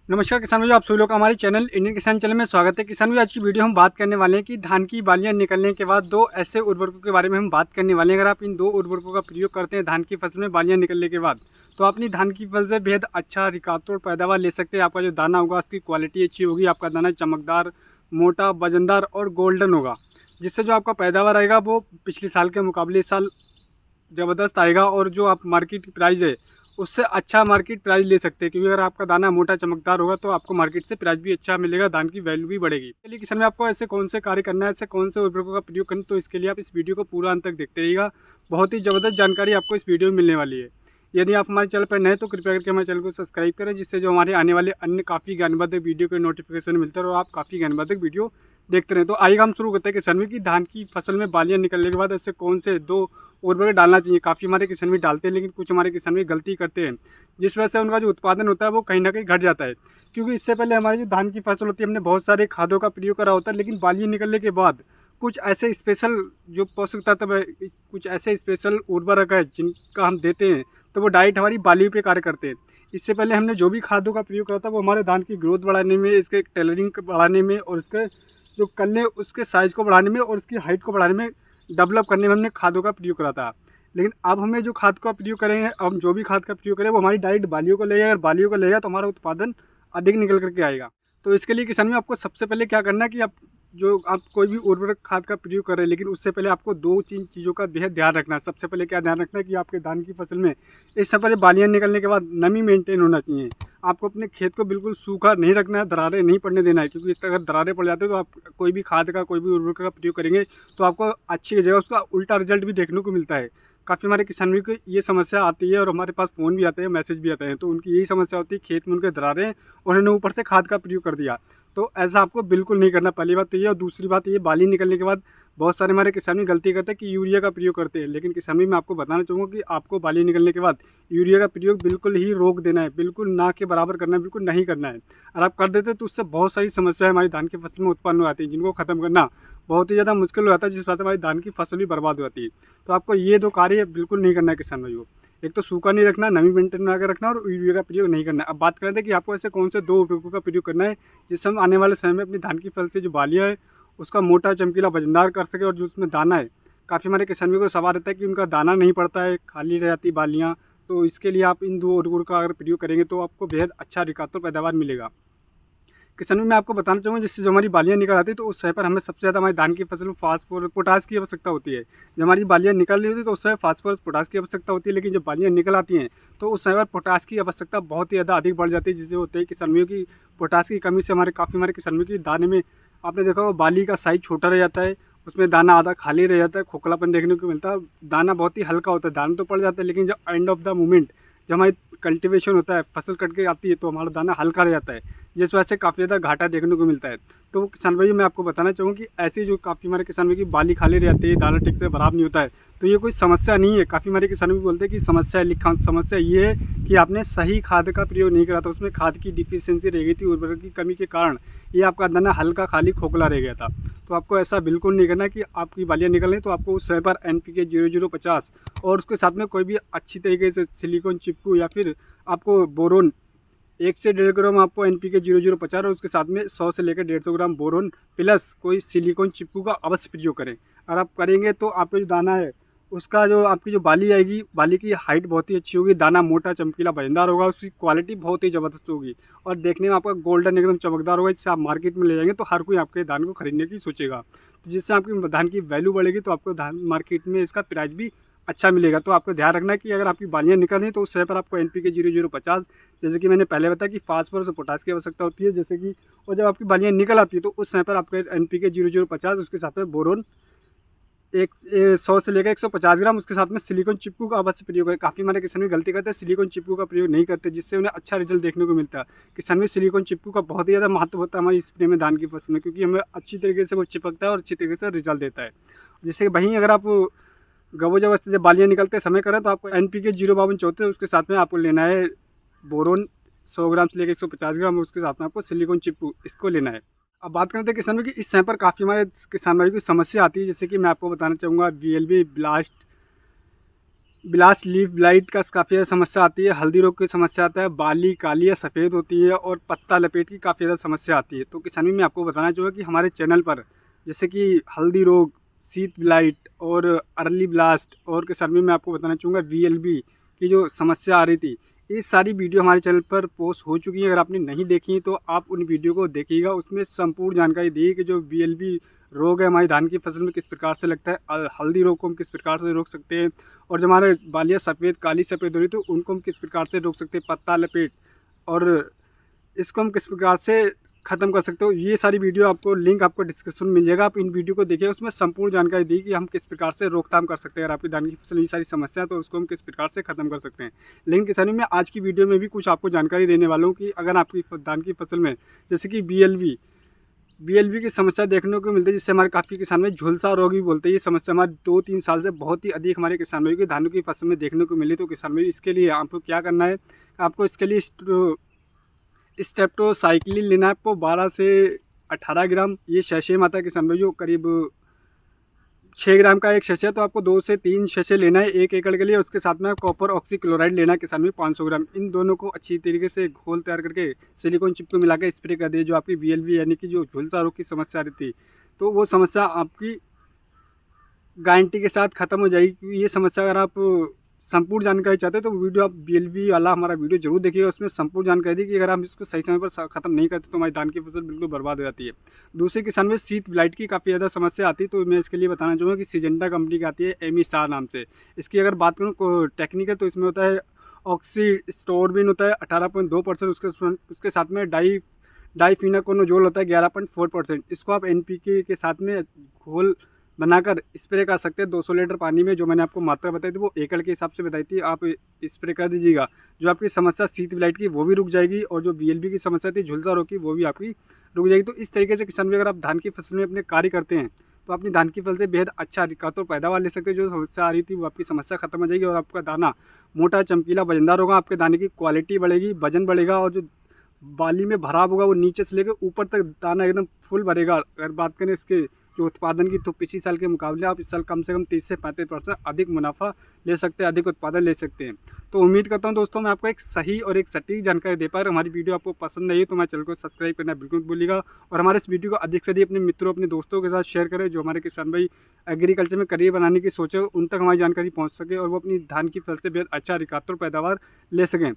नमस्कार किसान भाई, आप सभी लोग का हमारे चैनल इंडियन किसान चैनल में स्वागत है। किसान भाई, आज की वीडियो हम बात करने वाले हैं कि धान की बालियां निकलने के बाद दो ऐसे उर्वरकों के बारे में हम बात करने वाले हैं। अगर आप इन दो उर्वरकों का प्रयोग करते हैं धान की फसल में बालियां निकलने के बाद, तो आप अपनी धान की फसल से बेहद अच्छा रिकॉर्ड पैदावार ले सकते हैं। आपका जो दाना होगा उसकी क्वालिटी अच्छी होगी, आपका दाना चमकदार, मोटा, वजनदार और गोल्डन होगा, जिससे जो आपका पैदावार आएगा वो पिछले साल के मुकाबले इस साल ज़बरदस्त आएगा। और जो आप मार्केट प्राइस है उससे अच्छा मार्केट प्राइस ले सकते हैं, क्योंकि अगर आपका दाना मोटा चमकदार होगा तो आपको मार्केट से प्राइस भी अच्छा मिलेगा, धान की वैल्यू भी बढ़ेगी। चलिए किसान में आपको ऐसे कौन से कार्य करना है, ऐसे कौन से उर्वरकों का प्रयोग करना, तो इसके लिए आप इस वीडियो को पूरा अंत तक देखते रहिएगा। बहुत ही ज़बरदस्त जानकारी आपको इस वीडियो में मिलने वाली है। यदि आप हमारे चैनल पर नए हैं तो कृपया करके हमारे चैनल को सब्सक्राइब करें, जिससे जो हमारे आने वाले अन्य काफ़ी ज्ञानवर्धक वीडियो के नोटिफिकेशन मिलते हैं और आप काफ़ी ज्ञानवर्धक वीडियो देखते रहें। तो आइए हम शुरू करते हैं किसान में कि धान की फसल में बालियां निकलने के बाद ऐसे कौन से दो उर्वरक डालना चाहिए। काफ़ी हमारे किसान भी डालते हैं, लेकिन कुछ हमारे किसान भी गलती करते हैं, जिस वजह से उनका जो उत्पादन होता है वो कहीं ना कहीं घट जाता है। क्योंकि इससे पहले हमारी जो धान की फसल होती है हमने बहुत सारे खादों का प्रयोग करा होता है, लेकिन बालियां निकलने के बाद कुछ ऐसे स्पेशल जो पोषक तत्व है, कुछ ऐसे स्पेशल उर्वरक है जिनका हम देते हैं तो वो डाइट हमारी बालियों पे कार्य करते हैं। इससे पहले हमने जो भी खादों का प्रयोग करा था वो हमारे धान की ग्रोथ बढ़ाने में, इसके टेलरिंग बढ़ाने में और इसके जो कल्ले उसके साइज़ को बढ़ाने में और उसकी हाइट को बढ़ाने में, डेवलप करने में हमने खादों का प्रयोग करा था। लेकिन अब हमें जो खाद का प्रयोग करेंगे, अब हम जो भी खाद का प्रयोग करें वो हमारी डाइट बालियों को लेगा। अगर बालियों को लेगा तो हमारा उत्पादन अधिक निकल करके आएगा। तो इसके लिए किसान में आपको सबसे पहले क्या करना है कि आप कोई भी उर्वरक खाद का प्रयोग करें, लेकिन उससे पहले आपको दो तीन चीज़ों का बेहद ध्यान रखना है। सबसे पहले क्या ध्यान रखना है कि आपके धान की फसल में इससे पहले बालियाँ निकलने के बाद नमी मेंटेन होना चाहिए। आपको अपने खेत को बिल्कुल सूखा नहीं रखना है, दरारें नहीं पड़ने देना है, क्योंकि इस तरह अगर दरारें पड़ जाते हैं तो आप कोई भी खाद का, कोई भी उर्वरक का प्रयोग करेंगे तो आपको अच्छी जगह उसका उल्टा रिजल्ट भी देखने को मिलता है। काफ़ी हमारे किसानों को ये समस्या आती है और हमारे पास फ़ोन भी आते हैं, मैसेज भी आते हैं, तो उनकी यही समस्या होती है, खेत में उनके दरारें उन्होंने ऊपर से खाद का प्रयोग कर दिया। तो ऐसा आपको बिल्कुल नहीं करना, पहली बात तो ये। और दूसरी बात ये, बाली निकलने के बाद बहुत सारे हमारे किसान भी गलती करते हैं कि यूरिया का प्रयोग करते हैं, लेकिन किसान भी मैं आपको बताना चाहूँगा कि आपको बाली निकलने के बाद यूरिया का प्रयोग बिल्कुल ही रोक देना है, बिल्कुल ना के बराबर करना है, बिल्कुल नहीं करना है। अगर आप कर देते तो उससे बहुत सारी समस्याएं हमारी धान की फसल में उत्पन्न हो जाती हैं, जिनको ख़त्म करना बहुत ही ज़्यादा मुश्किल हो जाता है, जिस वजह से हमारी धान की फसल भी बर्बाद हो जाती है। तो आपको ये दो कार्य बिल्कुल नहीं करना है किसान भाइयों। एक तो सूखा नहीं रखना, नमी मेंटेन बना के रखना, और यूरिया का प्रयोग नहीं करना है। अब बात कर रहे थे कि आपको ऐसे कौन से दो उर्वरकों का प्रयोग करना है जिससे हम आने वाले समय में अपनी धान की फसल से जो बालियाँ है उसका मोटा, चमकीला, वजनदार कर सके। और जो उसमें दाना है, काफ़ी हमारे किसानों को सवाल रहता है कि उनका दाना नहीं पड़ता है, खाली रह जाती बालियाँ। तो इसके लिए आप इन दो उर्वरकों का अगर प्रयोग करेंगे तो आपको बेहद अच्छा रिकातो पैदावार मिलेगा। किसान में मैं आपको बताना चाहूँगा, जिससे जो हमारी बालियाँ निकल आती है तो उस समय पर हमें सबसे ज़्यादा हमारी धान की फसल में फास्फोरस, पोटास की आवश्यकता होती है। जब हमारी बालियाँ निकल रही होती है तो उस समय फास्फोरस, पोटास की आवश्यकता होती है, लेकिन जब बालियाँ निकल आती हैं तो उस समय पर पोटास की आवश्यकता बहुत ही ज़्यादा अधिक बढ़ जाती है, जिससे होते हैं किसानों की पोटास की कमी से हमारे किसानों की दाने में, आपने देखा होगा, बाली का साइज छोटा रह जाता है, उसमें दाना आधा खाली रह जाता है, खोखलापन देखने को मिलता है, दाना बहुत ही हल्का होता है। दाना तो पड़ जाता है, लेकिन जब एंड ऑफ द मोमेंट जब हमारी कल्टीवेशन होता है, फसल कट के आती है, तो हमारा दाना हल्का रह जाता है, जिस वजह से काफ़ी ज़्यादा घाटा देखने को मिलता है। तो किसान भाई मैं आपको बताना चाहूँगा कि ऐसी जो काफ़ी हमारे किसान भाई की बाली खाली रह जाती है, दाना ठीक से बराबर नहीं होता है, तो ये कोई समस्या नहीं है। काफ़ी हमारे किसान भी बोलते हैं कि समस्या है, लिखा समस्या ये है कि आपने सही खाद का प्रयोग नहीं करा था, उसमें खाद की डिफिशियंसी रह गई थी, उर्वरक की कमी के कारण ये आपका दाना हल्का, खाली, खोखला रह गया था। तो आपको ऐसा बिल्कुल नहीं करना कि आपकी बालियाँ निकलें तो आपको उस समय पर NPK 0050 और उसके साथ में कोई भी अच्छी तरीके से सिलिकॉन चिपकू, या फिर आपको बोरोन 1 से 1.5 ग्राम आपको NPK 0050 और उसके साथ में 100 से लेकर 150 ग्राम बोरोन प्लस कोई सिलिकॉन चिपकू का अवश्य प्रयोग करें। अगर आप करेंगे तो आपका जो दाना है उसका जो आपकी जो बाली आएगी, बाली की हाइट बहुत ही अच्छी होगी, दाना मोटा, चमकीला, वजनदार होगा, उसकी क्वालिटी बहुत ही ज़बरदस्त होगी और देखने में आपका गोल्डन एकदम चमकदार होगा, जिससे आप मार्केट में ले जाएंगे तो हर कोई आपके धान को खरीदने की सोचेगा। तो जिससे आपकी धान की वैल्यू बढ़ेगी तो आपको धान मार्केट में इसका प्राइस भी अच्छा मिलेगा। तो आपको ध्यान रखना है कि अगर आपकी बालियाँ निकल रही तो उस समय पर आपको NPK 0050, जैसे कि मैंने पहले बताया कि फास्फोरस और पोटास की आवश्यकता होती है, जैसे कि, और जब आपकी बालियाँ निकल आती है तो उस समय पर आपको NPK 0050, उसके साथ में बोरोन 100 से लेकर 150 ग्राम, उसके साथ में सिलिकॉन चिपकू का अवश्य प्रयोग करें। काफ़ी हमारे किसान भी गलती करते हैं, सिलिकॉन चिपकू का प्रयोग नहीं करते, जिससे उन्हें अच्छा रिजल्ट देखने को मिलता है। किसान में सिलिकॉन चिपकू का बहुत ही ज़्यादा महत्व होता है हमारी स्प्रे में धान की फसल में, क्योंकि हमें अच्छी तरीके से वो चिपकता है और अच्छी तरीके से रिजल्ट देता है। जैसे वहीं अगर आप गबो जब जब बालियाँ निकलते समय करें तो आपको NPK 05274, उसके साथ में आपको लेना है बोरोन 100 ग्राम से लेकर 150 ग्राम, उसके साथ में आपको सिलिकॉन चिपकू, इसको लेना है। अब बात करते हैं किसान भाई की इस समय पर काफ़ी हमारे किसान भाई की समस्या आती है, जैसे कि मैं आपको बताना चाहूँगा VLB blast, blast leaf blight का काफ़ी ज़्यादा समस्या आती है, हल्दी रोग की समस्या आता है, बाली काली या सफ़ेद होती है और पत्ता लपेट की काफ़ी ज़्यादा समस्या आती है। तो किसानी में आपको बताना चाहूँगा कि हमारे चैनल पर जैसे कि हल्दी रोग, शीत ब्लाइट और अर्ली ब्लास्ट और किसानी में आपको बताना चाहूँगा VLB की जो समस्या आ रही थी, ये सारी वीडियो हमारे चैनल पर पोस्ट हो चुकी है। अगर आपने नहीं देखी तो आप उन वीडियो को देखिएगा, उसमें संपूर्ण जानकारी दी है कि जो VLB रोग है हमारी धान की फसल में किस प्रकार से लगता है, हल्दी रोग को हम किस प्रकार से रोक सकते हैं और जो हमारे बालियाँ सफ़ेद काली सफ़ेद हो रही तो उनको हम किस प्रकार से रोक सकते हैं, पत्ता लपेट और इसको हम किस प्रकार से ख़त्म कर सकते हो। ये सारी वीडियो आपको लिंक आपको डिस्क्रिप्शन में मिल जाएगा, आप इन वीडियो को देखिए, उसमें संपूर्ण जानकारी दी कि हम किस प्रकार से रोकथाम कर सकते हैं। अगर आपकी धान की फसल ये सारी समस्या है तो उसको हम किस प्रकार से ख़त्म कर सकते हैं। लेकिन किसानी में आज की वीडियो में भी कुछ आपको जानकारी देने वाला हूँ कि अगर आपकी धान की फसल में जैसे कि BLV की समस्या देखने को मिलती है, जिससे हमारे काफ़ी किसान में झुलसा रोग भी बोलते हैं। ये समस्या हमारे 2-3 साल से बहुत ही अधिक हमारे किसान भाइयों की धानों की फसल में देखने को मिली। तो किसान भाई इसके लिए आपको क्या करना है, आपको इसके लिए स्टेप्टोसाइक्लिन लेना है आपको 12 से 18 ग्राम। ये शैशे में आता है किसान भाइयों, करीब 6 ग्राम का एक शैशे, तो आपको 2 से 3 शैशे लेना है 1 एकड़ के लिए। उसके साथ में कॉपर ऑक्सीक्लोराइड लेना है किसान भाई 500 ग्राम। इन दोनों को अच्छी तरीके से घोल तैयार करके सिलिकॉन चिप को मिला के स्प्रे कर दिए। जो आपकी VLV यानी कि जो झुलसा रोग की समस्या आ रही थी, तो वो समस्या आपकी गारंटी के साथ ख़त्म हो जाएगी। क्योंकि ये समस्या अगर आप संपूर्ण जानकारी चाहते हैं तो वीडियो आप VLV वाला हमारा वीडियो जरूर देखिएगा, उसमें संपूर्ण जानकारी दी कि अगर हम इसको सही समय पर ख़त्म नहीं करते तो हमारी धान की फसल बिल्कुल बर्बाद हो जाती है। दूसरे किसान में शीत ब्लाइट की काफ़ी ज़्यादा समस्या आती है, तो मैं इसके लिए बताना चाहूँगा कि सिजेंटा कंपनी की आती है एमी स्टार नाम से। इसकी अगर बात करूँ टेक्निकल तो इसमें होता है ऑक्सी स्टोरबिन होता है 18.2%, उसके साथ में डाइफिनाकोनोजोल होता है 11.4%। इसको आप NPK के साथ में घोल बनाकर स्प्रे कर सकते हैं 200 लीटर पानी में। जो मैंने आपको मात्रा बताई थी वो एकड़ के हिसाब से बताई थी, आप स्प्रे कर दीजिएगा। जो आपकी समस्या शीत ब्लाइट की वो भी रुक जाएगी और जो VLB की समस्या थी झुलसा रोग की वो भी आपकी रुक जाएगी। तो इस तरीके से किसान भी अगर आप धान की फसल में अपने कार्य करते हैं तो अपनी धान की फसल से बेहद अच्छा अधिकतर पैदावार ले सकते हैं। जो समस्या आ रही थी वो आपकी समस्या खत्म हो जाएगी और आपका दाना मोटा चमकीला वजनदार होगा, आपके दाने की क्वालिटी बढ़ेगी, वजन बढ़ेगा और जो बाली में भराव होगा वो नीचे से लेकर ऊपर तक दाना एकदम फुल भरेगा। अगर बात करें इसके जो उत्पादन की तो पिछले साल के मुकाबले आप इस साल कम से कम 30 से 35% अधिक मुनाफा ले सकते हैं, अधिक उत्पादन ले सकते हैं। तो उम्मीद करता हूं दोस्तों मैं आपको एक सही और एक सटीक जानकारी दे पा रहा हूं। हमारी वीडियो आपको पसंद आई तो हमारे चैनल को सब्सक्राइब करना बिल्कुल मत भूलिएगा और हमारे इस वीडियो को अधिक से अधिक अपने मित्रों अपने दोस्तों के साथ शेयर करें। जो हमारे किसान भाई एग्रीकल्चर में करियर बनाने की सोचे उन तक हमारी जानकारी पहुँच सके और वो अपनी धान की फसल से बेहद अच्छा अधिकतर पैदावार ले सकें।